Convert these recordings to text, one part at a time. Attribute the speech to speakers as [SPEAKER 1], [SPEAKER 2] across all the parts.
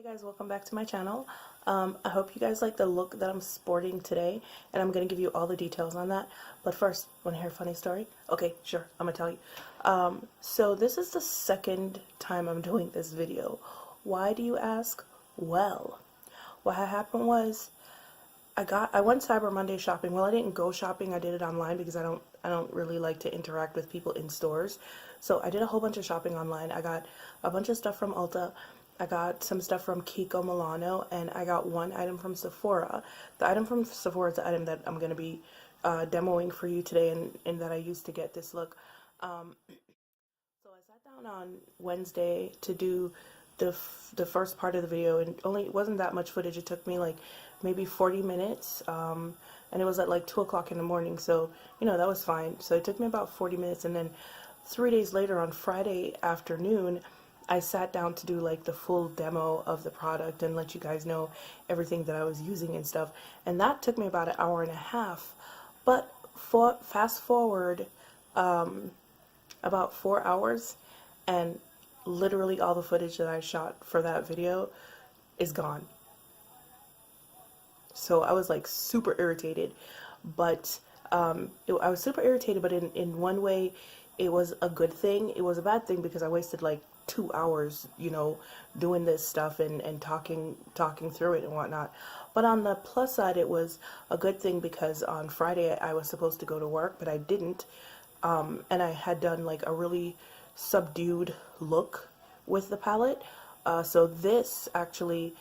[SPEAKER 1] Guys, welcome back to my channel. I hope you guys like the look that I'm sporting today, and I'm going to give you all the details on that. But first, want to hear a funny story? Okay, sure, I'm going to tell you. So this is the second time I'm doing this video. Why do you ask? Well, what had happened was I went Cyber Monday shopping. Well, I didn't go shopping. I did it online because I don't really like to interact with people in stores. So I did a whole bunch of shopping online. I got a bunch of stuff from Ulta. I got some stuff from Kiko Milano, and I got one item from Sephora. The item from Sephora is the item that I'm going to be demoing for you today, and that I used to get this look. So I sat down on Wednesday to do the first part of the video, and it wasn't that much footage. It took me like maybe 40 minutes, and it was at like 2 o'clock in the morning, so you know that was fine. So it took me about 40 minutes, and then 3 days later on Friday afternoon I sat down to do like the full demo of the product and let you guys know everything that I was using and stuff, and that took me about an hour and a half. But fast forward about 4 hours, and literally all the footage that I shot for that video is gone. So I was like super irritated, but I was super irritated, but in one way it was a good thing. It was a bad thing because I wasted like 2 hours, you know, doing this stuff and talking through it and whatnot. But on the plus side, it was a good thing because on Friday I was supposed to go to work, but I didn't. And I had done like a really subdued look with the palette. So this actually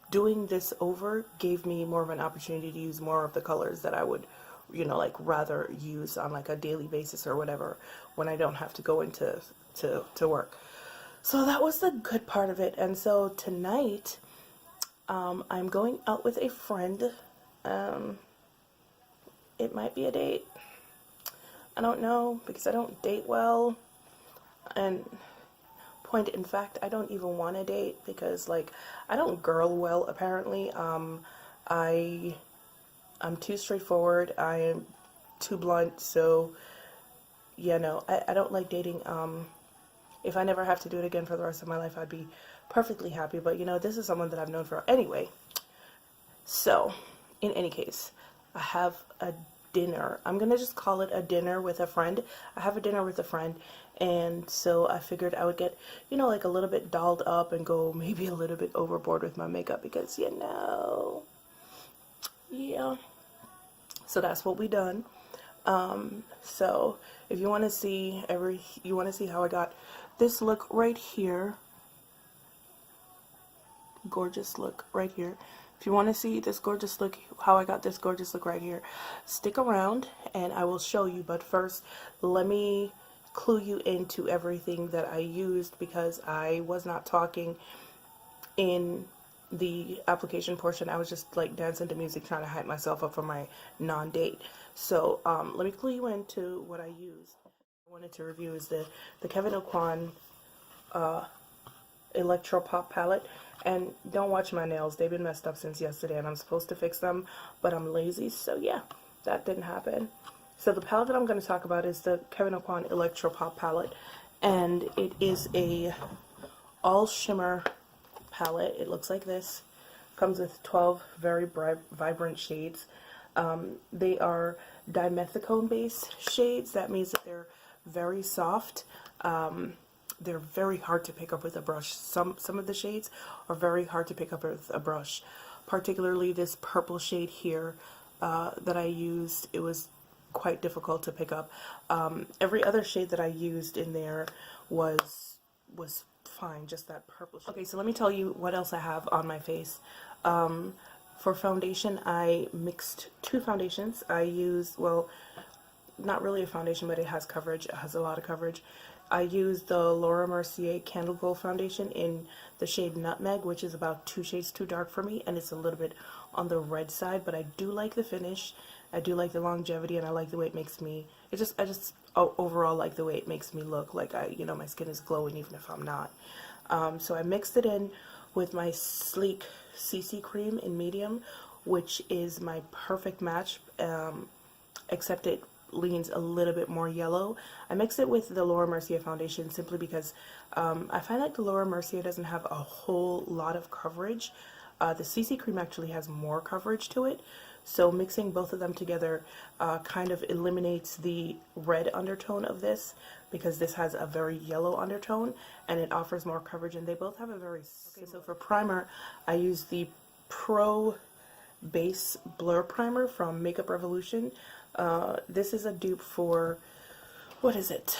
[SPEAKER 1] doing this over gave me more of an opportunity to use more of the colors that I would, you know, like rather use on like a daily basis or whatever when I don't have to go into to work. So that was the good part of it. And so tonight I'm going out with a friend. It might be a date. I don't know, because I don't date well, and point in fact, I don't even want to date because like I don't girl well apparently. I'm too straightforward. I am too blunt. So yeah, no, I don't like dating. If I never have to do it again for the rest of my life, I'd be perfectly happy. But you know, this is someone that I've known for anyway. So in any case, I have a dinner. I'm gonna just call it a dinner with a friend. I have a dinner with a friend, and so I figured I would get, you know, like a little bit dolled up and go maybe a little bit overboard with my makeup because, you know, yeah. So that's what we done. So if you want to see how I got this look right here, gorgeous look right here. If you want to see this gorgeous look, how I got this gorgeous look right here, stick around and I will show you. But first, let me clue you into everything that I used because I was not talking in the application portion. I was just like dancing to music, trying to hype myself up for my non-date. So let me clue you into what I used. I wanted to review is the Kevyn Aucoin Electropop palette. And don't watch my nails, they've been messed up since yesterday and I'm supposed to fix them, but I'm lazy, so yeah, that didn't happen. So the palette that I'm going to talk about is the Kevyn Aucoin Electropop palette, and it is a all shimmer palette. It looks like this. Comes with 12 very vibrant shades. They are dimethicone based shades. That means that they're very soft. They're very hard to pick up with a brush. Some of the shades are very hard to pick up with a brush. Particularly this purple shade here that I used, it was quite difficult to pick up. Every other shade that I used in there was fine, just that purple shade. Okay, so let me tell you what else I have on my face. For foundation, I mixed 2 foundations. I used, well, not really a foundation, but it has coverage. It has a lot of coverage. I used the Laura Mercier Candle Gold Foundation in the shade Nutmeg, which is about 2 shades too dark for me, and it's a little bit on the red side, but I do like the finish. I do like the longevity, and I like the way it makes me, I just overall like the way it makes me look like you know, my skin is glowing even if I'm not. So I mixed it in with my Sleek CC cream in medium, which is my perfect match, except it leans a little bit more yellow. I mixed it with the Laura Mercier foundation simply because I find like the Laura Mercier doesn't have a whole lot of coverage. The CC cream actually has more coverage to it, so mixing both of them together kind of eliminates the red undertone of this, because this has a very yellow undertone and it offers more coverage, and they both have a very... Okay, so for primer, I use the Pro Base Blur Primer from Makeup Revolution. This is a dupe for, what is it?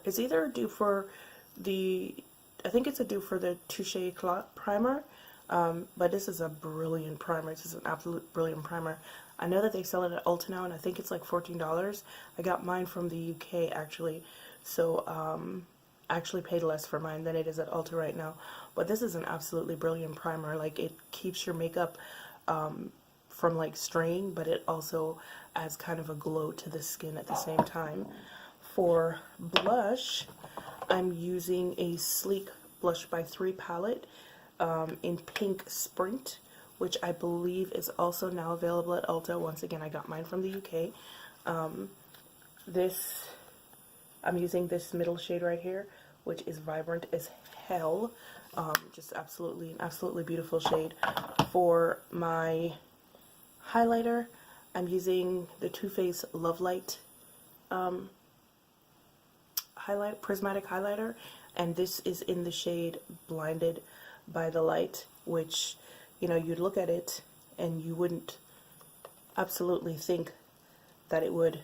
[SPEAKER 1] It's either a dupe for the, I think it's a dupe for the Touche Éclat primer, but this is a brilliant primer. This is an absolute brilliant primer. I know that they sell it at Ulta now, and I think it's like $14. I got mine from the UK actually, so I actually paid less for mine than it is at Ulta right now. But this is an absolutely brilliant primer. Like, it keeps your makeup from like straying, but it also adds kind of a glow to the skin at the same time. For blush, I'm using a Sleek Blush by 3 palette in Pink Sprint, which I believe is also now available at Ulta. Once again, I got mine from the UK. I'm using this middle shade right here, which is vibrant as hell. Just absolutely, an absolutely beautiful shade. For my highlighter, I'm using the Too Faced Love Light prismatic highlighter, and this is in the shade Blinded by the Light, which, you know, you'd look at it and you wouldn't absolutely think that it would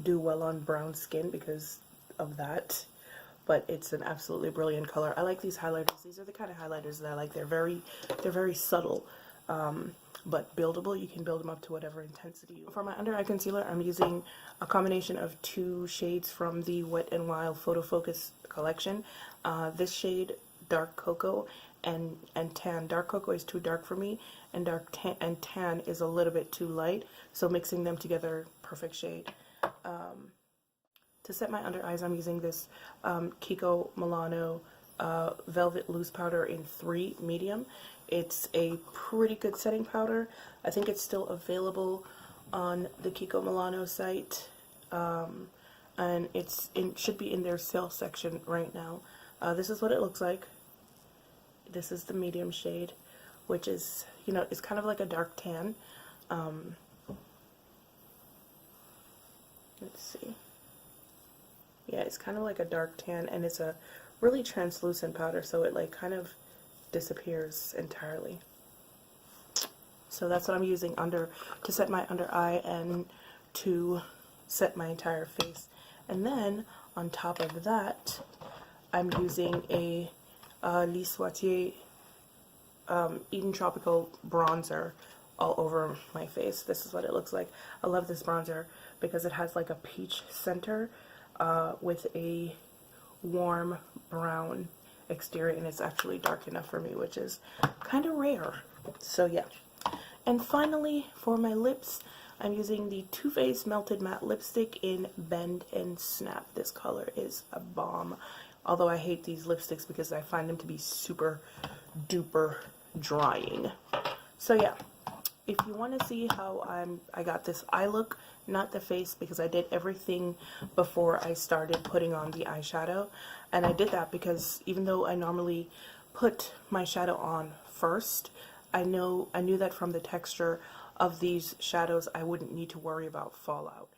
[SPEAKER 1] do well on brown skin because of that, but it's an absolutely brilliant color. I like these highlighters. These are the kind of highlighters that I like. They're very subtle, but buildable. You can build them up to whatever intensity. For my under eye concealer, I'm using a combination of 2 shades from the Wet n Wild Photo Focus collection. This shade, Dark Cocoa, and Tan. Dark Cocoa is too dark for me, and Tan is a little bit too light, so mixing them together, perfect shade. To set my under eyes, I'm using this Kiko Milano Velvet Loose Powder in 3 medium. It's a pretty good setting powder. I think it's still available on the Kiko Milano site, and should be in their sale section right now. This is what it looks like. This is the medium shade, which is, you know, it's kind of like a dark tan. Let's see. Yeah, it's kind of like a dark tan, and it's a really translucent powder, so it like kind of disappears entirely. So that's what I'm using to set my under eye and to set my entire face. And then on top of that, I'm using a Lise Watier Eden Tropical bronzer all over my face. This is what it looks like. I love this bronzer because it has like a peach center with a warm brown exterior, and it's actually dark enough for me, which is kind of rare. So yeah. And finally, for my lips, I'm using the Too Faced Melted Matte Lipstick in Bend and Snap. This color is a bomb. Although I hate these lipsticks because I find them to be super duper drying. So yeah, if you want to see how I got this eye look, not the face, because I did everything before I started putting on the eyeshadow. And I did that because even though I normally put my shadow on first, I knew that from the texture of these shadows I wouldn't need to worry about fallout.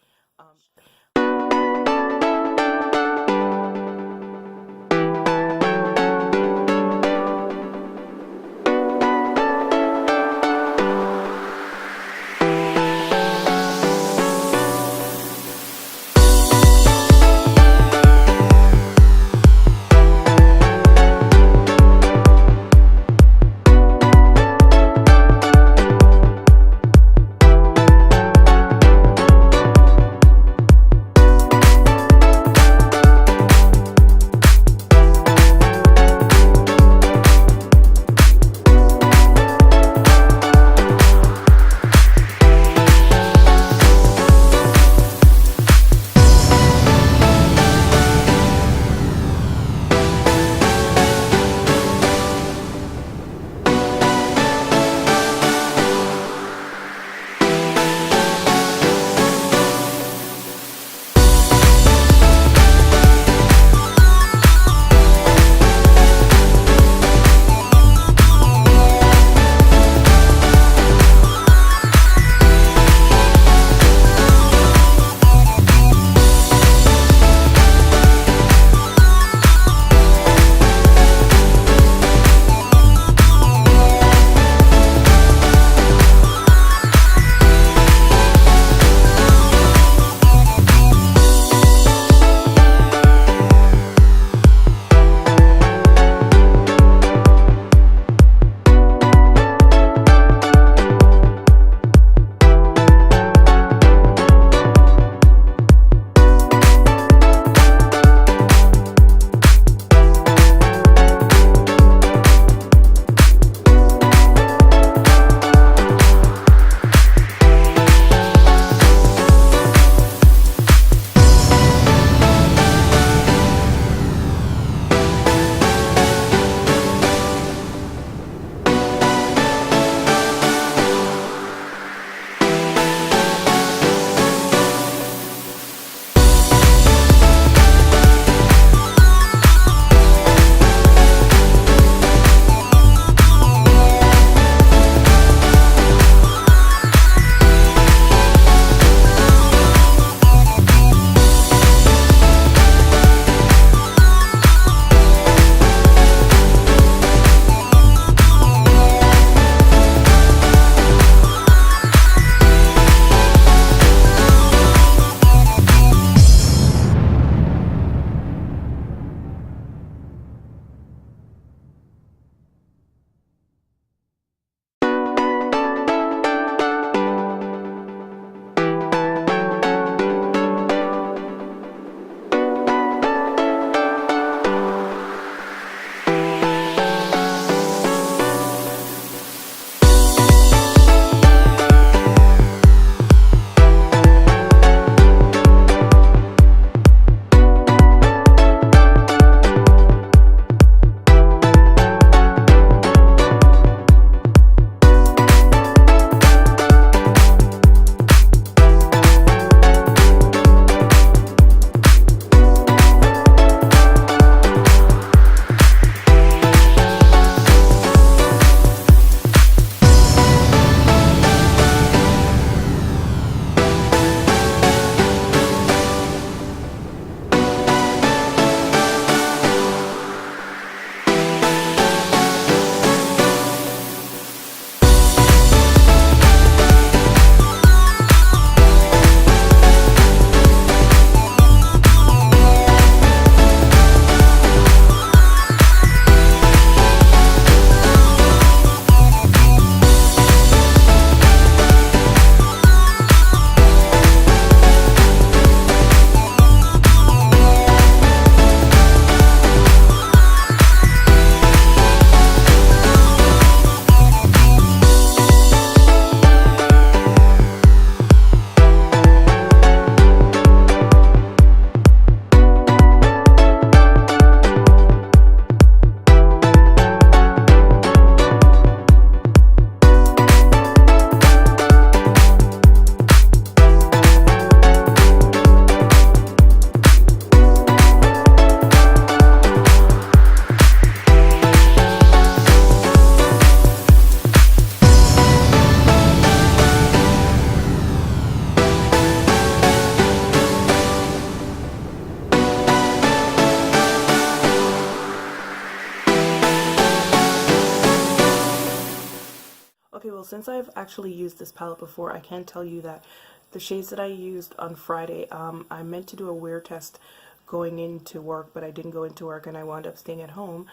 [SPEAKER 1] Okay, well, since I've actually used this palette before, I can tell you that the shades that I used on Friday, I meant to do a wear test going into work, but I didn't go into work and I wound up staying at home.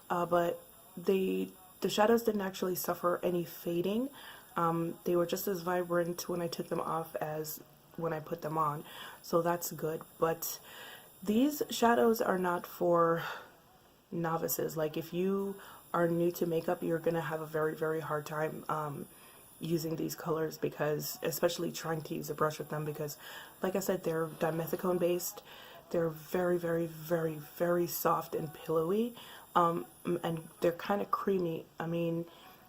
[SPEAKER 1] But the shadows didn't actually suffer any fading. They were just as vibrant when I took them off as when I put them on, so that's good. But these shadows are not for novices. Like, if you are new to makeup, you're gonna have a very, very hard time using these colors, because especially trying to use a brush with them, because like I said, they're dimethicone based. They're very, very, very, very soft and pillowy, and they're kind of creamy. I mean,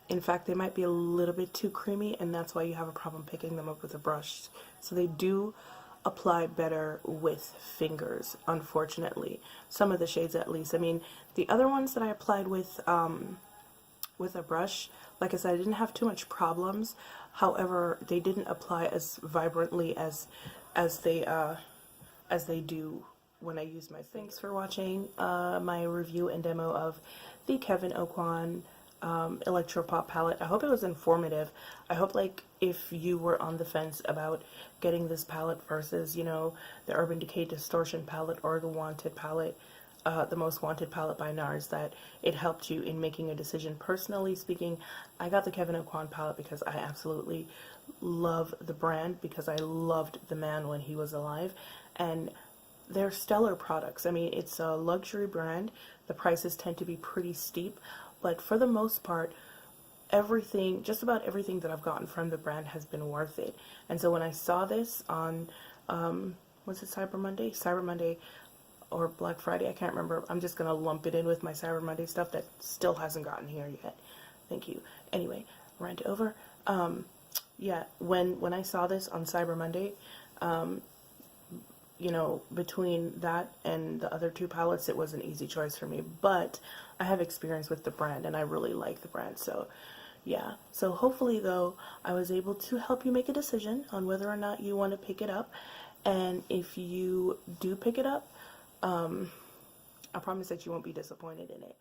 [SPEAKER 1] in fact, they might be a little bit too creamy, and that's why you have a problem picking them up with a brush. So they do apply better with fingers, unfortunately. Some of the shades, at least. I mean, the other ones that I applied with a brush, like I said, I didn't have too much problems. However, they didn't apply as vibrantly as they do when I use my finger. Thanks for watching my review and demo of the Kevyn Aucoin Electropop palette. I hope it was informative. I hope, like, if you were on the fence about getting this palette versus, you know, the Urban Decay Distortion palette or the Wanted palette, the Most Wanted palette by NARS, that it helped you in making a decision. Personally speaking, I got the Kevyn Aucoin palette because I absolutely love the brand, because I loved the man when he was alive, and they're stellar products. I mean, it's a luxury brand. The prices tend to be pretty steep, but for the most part, everything, just about everything that I've gotten from the brand has been worth it. And so when I saw this on, was it Cyber Monday? Cyber Monday or Black Friday, I can't remember. I'm just going to lump it in with my Cyber Monday stuff that still hasn't gotten here yet. Thank you. Anyway, rant over. Yeah, when I saw this on Cyber Monday, you know, between that and the other two palettes, it was an easy choice for me. But I have experience with the brand, and I really like the brand. So, yeah. So hopefully, though, I was able to help you make a decision on whether or not you want to pick it up. And if you do pick it up, I promise that you won't be disappointed in it.